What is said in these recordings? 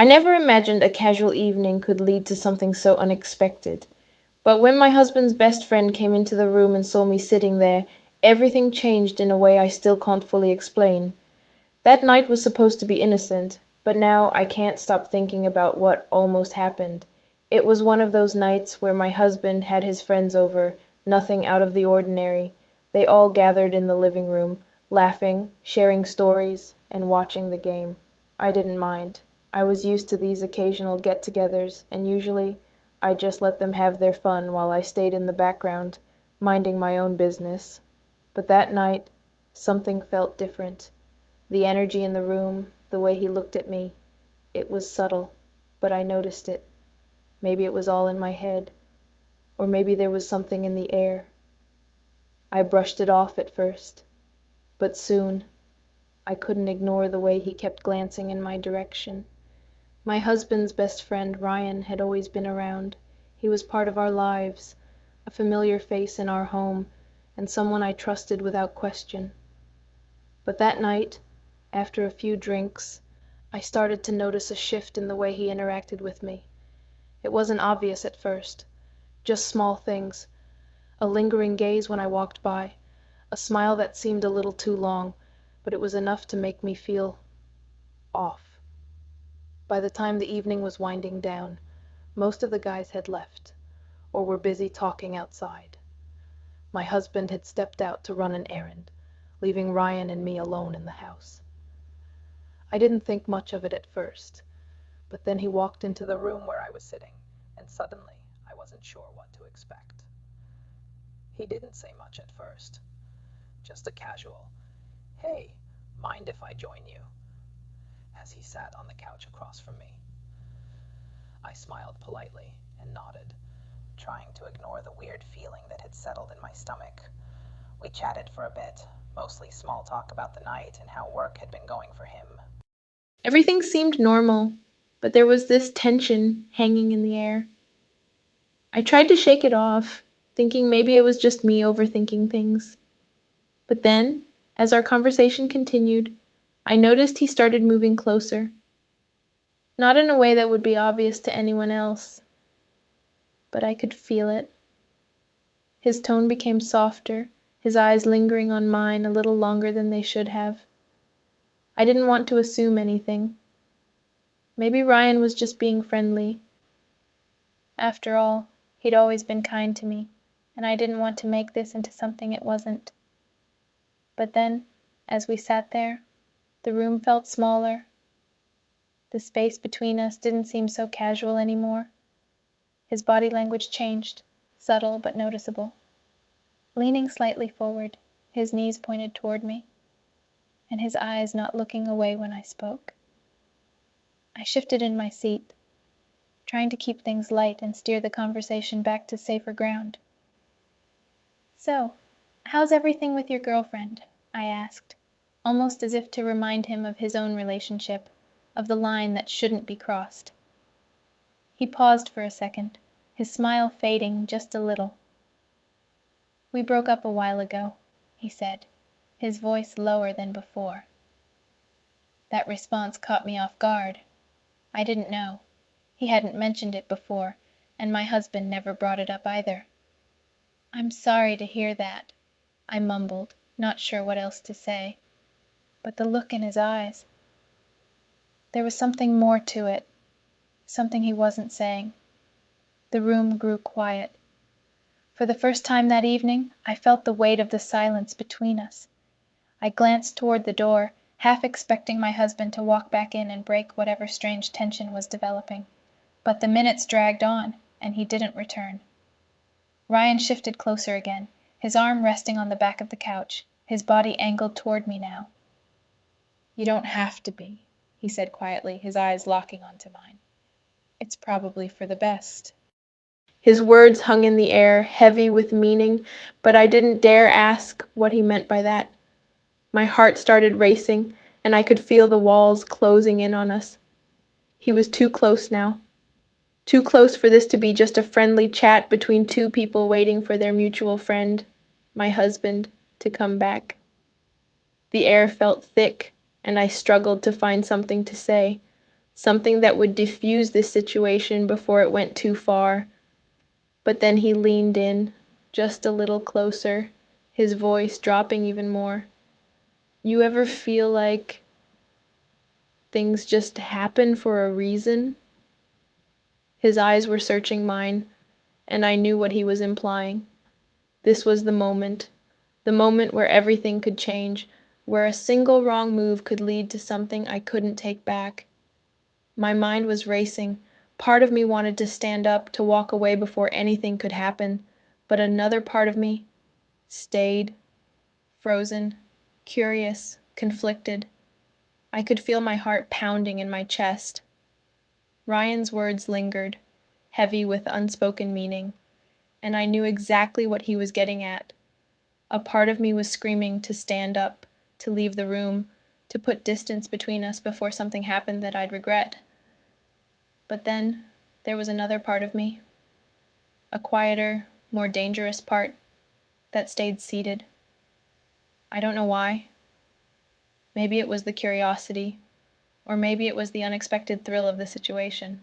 I never imagined a casual evening could lead to something so unexpected. But when my husband's best friend came into the room and saw me sitting there, everything changed in a way I still can't fully explain. That night was supposed to be innocent, but now I can't stop thinking about what almost happened. It was one of those nights where my husband had his friends over, nothing out of the ordinary. They all gathered in the living room, laughing, sharing stories, and watching the game. I didn't mind. I was used to these occasional get-togethers, and usually I just let them have their fun while I stayed in the background, minding my own business. But that night, something felt different. The energy in the room, the way he looked at me, it was subtle, but I noticed it. Maybe it was all in my head, or maybe there was something in the air. I brushed it off at first, but soon I couldn't ignore the way he kept glancing in my direction. My husband's best friend, Ryan, had always been around. He was part of our lives, a familiar face in our home, and someone I trusted without question. But that night, after a few drinks, I started to notice a shift in the way he interacted with me. It wasn't obvious at first, just small things. A lingering gaze when I walked by, a smile that seemed a little too long, but it was enough to make me feel off. By the time the evening was winding down, most of the guys had left, or were busy talking outside. My husband had stepped out to run an errand, leaving Ryan and me alone in the house. I didn't think much of it at first, but then he walked into the room where I was sitting, and suddenly I wasn't sure what to expect. He didn't say much at first, just a casual, "Hey, mind if I join you?" as he sat on the couch across from me. I smiled politely and nodded, trying to ignore the weird feeling that had settled in my stomach. We chatted for a bit, mostly small talk about the night and how work had been going for him. Everything seemed normal, but there was this tension hanging in the air. I tried to shake it off, thinking maybe it was just me overthinking things. But then, as our conversation continued, I noticed he started moving closer. Not in a way that would be obvious to anyone else, but I could feel it. His tone became softer, his eyes lingering on mine a little longer than they should have. I didn't want to assume anything. Maybe Ryan was just being friendly. After all, he'd always been kind to me, and I didn't want to make this into something it wasn't. But then, as we sat there, the room felt smaller. The space between us didn't seem so casual anymore. His body language changed, subtle but noticeable. Leaning slightly forward, his knees pointed toward me, and his eyes not looking away when I spoke. I shifted in my seat, trying to keep things light and steer the conversation back to safer ground. "So, how's everything with your girlfriend?" I asked, almost as if to remind him of his own relationship, of the line that shouldn't be crossed. He paused for a second, his smile fading just a little. "We broke up a while ago," he said, his voice lower than before. That response caught me off guard. I didn't know. He hadn't mentioned it before, and my husband never brought it up either. "I'm sorry to hear that," I mumbled, not sure what else to say. But the look in his eyes. There was something more to it, something he wasn't saying. The room grew quiet. For the first time that evening I felt the weight of the silence between us. I glanced toward the door, half expecting my husband to walk back in and break whatever strange tension was developing. But the minutes dragged on, and he didn't return. Ryan shifted closer again, his arm resting on the back of the couch, his body angled toward me now. "You don't have to be," he said quietly, his eyes locking onto mine. "It's probably for the best." His words hung in the air, heavy with meaning, but I didn't dare ask what he meant by that. My heart started racing, and I could feel the walls closing in on us. He was too close now. Too close for this to be just a friendly chat between two people waiting for their mutual friend, my husband, to come back. The air felt thick, and I struggled to find something to say, something that would diffuse this situation before it went too far. But then he leaned in, just a little closer, his voice dropping even more. You ever feel like things just happen for a reason? His eyes were searching mine, and I knew what he was implying. This was the moment where everything could change, where a single wrong move could lead to something I couldn't take back. My mind was racing. Part of me wanted to stand up, to walk away before anything could happen, but another part of me stayed, frozen, curious, conflicted. I could feel my heart pounding in my chest. Ryan's words lingered, heavy with unspoken meaning, and I knew exactly what he was getting at. A part of me was screaming to stand up, to leave the room, to put distance between us before something happened that I'd regret. But then there was another part of me, a quieter, more dangerous part, that stayed seated. I don't know why. Maybe it was the curiosity, or maybe it was the unexpected thrill of the situation.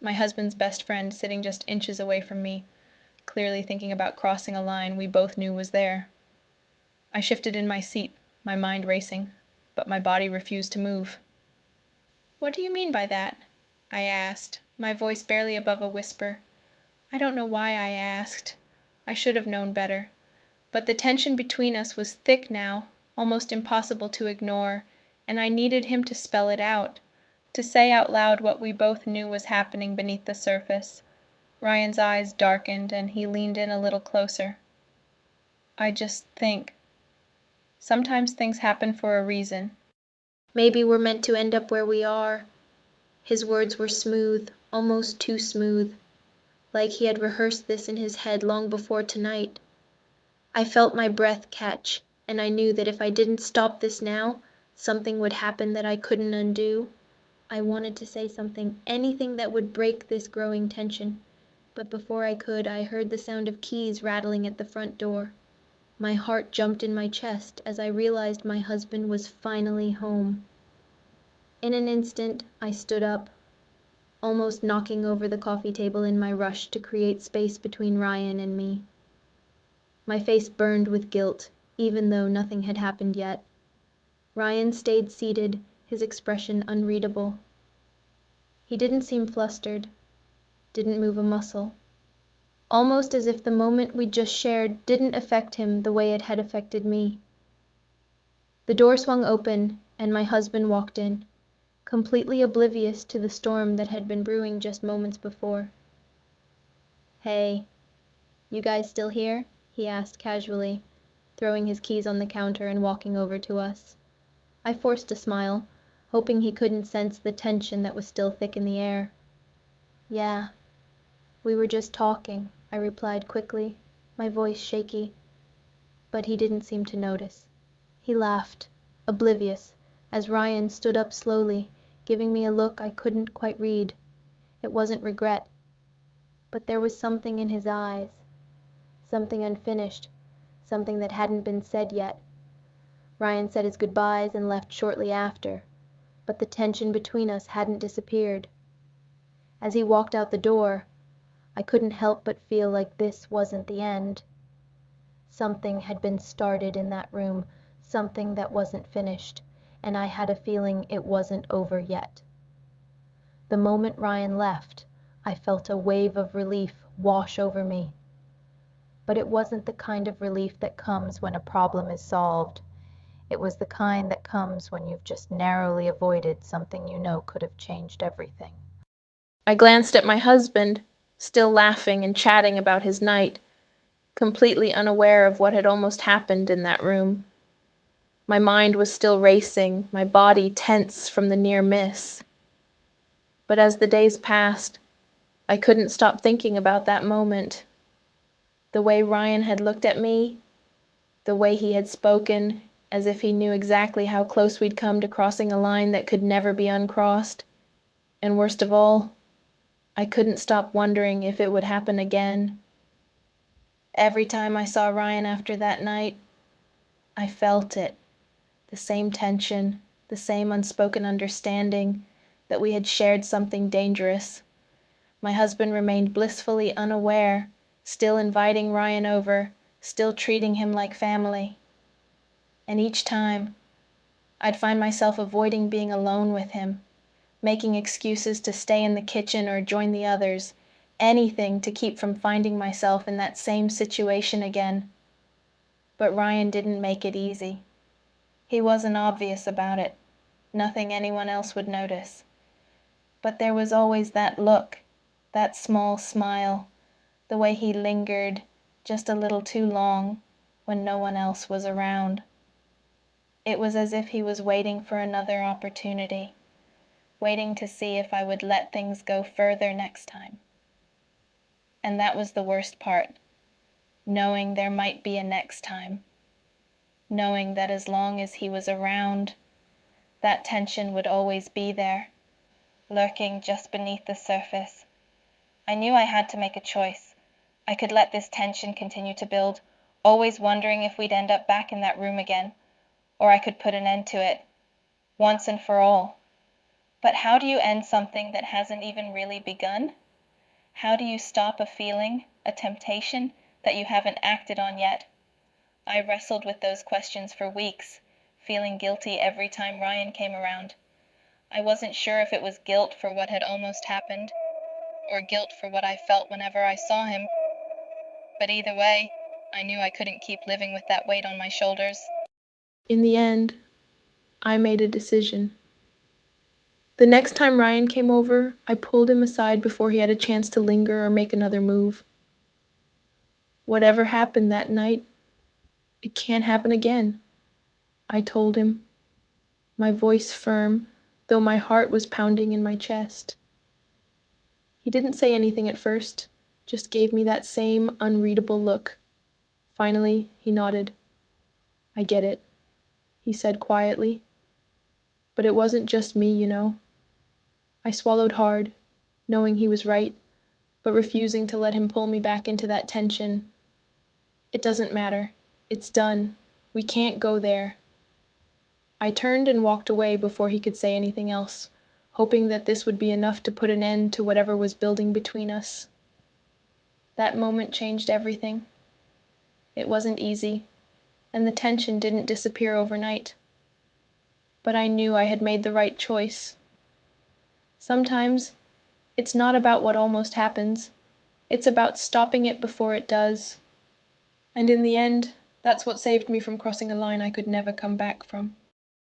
My husband's best friend sitting just inches away from me, clearly thinking about crossing a line we both knew was there. I shifted in my seat, my mind racing, but my body refused to move. "What do you mean by that?" I asked, my voice barely above a whisper. I don't know why I asked. I should have known better. But the tension between us was thick now, almost impossible to ignore, and I needed him to spell it out, to say out loud what we both knew was happening beneath the surface. Ryan's eyes darkened, and he leaned in a little closer. I just think. Sometimes things happen for a reason. Maybe we're meant to end up where we are. His words were smooth, almost too smooth, like he had rehearsed this in his head long before tonight. I felt my breath catch, and I knew that if I didn't stop this now, something would happen that I couldn't undo. I wanted to say something, anything that would break this growing tension, but before I could, I heard the sound of keys rattling at the front door. My heart jumped in my chest as I realized my husband was finally home. In an instant, I stood up, almost knocking over the coffee table in my rush to create space between Ryan and me. My face burned with guilt, even though nothing had happened yet. Ryan stayed seated, his expression unreadable. He didn't seem flustered, didn't move a muscle. Almost as if the moment we'd just shared didn't affect him the way it had affected me. The door swung open, and my husband walked in, completely oblivious to the storm that had been brewing just moments before. "Hey, you guys still here?" he asked casually, throwing his keys on the counter and walking over to us. I forced a smile, hoping he couldn't sense the tension that was still thick in the air. "Yeah, we were just talking," I replied quickly, my voice shaky. But he didn't seem to notice. He laughed, oblivious, as Ryan stood up slowly, giving me a look I couldn't quite read. It wasn't regret, but there was something in his eyes, something unfinished, something that hadn't been said yet. Ryan said his goodbyes and left shortly after, but the tension between us hadn't disappeared. As he walked out the door, I couldn't help but feel like this wasn't the end. Something had been started in that room, something that wasn't finished, and I had a feeling it wasn't over yet. The moment Ryan left, I felt a wave of relief wash over me. But it wasn't the kind of relief that comes when a problem is solved. It was the kind that comes when you've just narrowly avoided something you know could have changed everything. I glanced at my husband, still laughing and chatting about his night, completely unaware of what had almost happened in that room. My mind was still racing, my body tense from the near miss. But as the days passed, I couldn't stop thinking about that moment. The way Ryan had looked at me, the way he had spoken, as if he knew exactly how close we'd come to crossing a line that could never be uncrossed. And worst of all, I couldn't stop wondering if it would happen again. Every time I saw Ryan after that night, I felt it. The same tension, the same unspoken understanding, that we had shared something dangerous. My husband remained blissfully unaware, still inviting Ryan over, still treating him like family. And each time, I'd find myself avoiding being alone with him, making excuses to stay in the kitchen or join the others, anything to keep from finding myself in that same situation again. But Ryan didn't make it easy. He wasn't obvious about it, nothing anyone else would notice. But there was always that look, that small smile, the way he lingered just a little too long when no one else was around. It was as if he was waiting for another opportunity, waiting to see if I would let things go further next time. And that was the worst part, knowing there might be a next time, knowing that as long as he was around, that tension would always be there, lurking just beneath the surface. I knew I had to make a choice. I could let this tension continue to build, always wondering if we'd end up back in that room again, or I could put an end to it, once and for all. But how do you end something that hasn't even really begun? How do you stop a feeling, a temptation, that you haven't acted on yet? I wrestled with those questions for weeks, feeling guilty every time Ryan came around. I wasn't sure if it was guilt for what had almost happened, or guilt for what I felt whenever I saw him. But either way, I knew I couldn't keep living with that weight on my shoulders. In the end, I made a decision. The next time Ryan came over, I pulled him aside before he had a chance to linger or make another move. Whatever happened that night, it can't happen again, I told him, my voice firm, though my heart was pounding in my chest. He didn't say anything at first, just gave me that same unreadable look. Finally, he nodded. I get it, he said quietly. But it wasn't just me, you know. I swallowed hard, knowing he was right, but refusing to let him pull me back into that tension. It doesn't matter. It's done. We can't go there. I turned and walked away before he could say anything else, hoping that this would be enough to put an end to whatever was building between us. That moment changed everything. It wasn't easy, and the tension didn't disappear overnight. But I knew I had made the right choice. Sometimes, it's not about what almost happens. It's about stopping it before it does. And in the end, that's what saved me from crossing a line I could never come back from.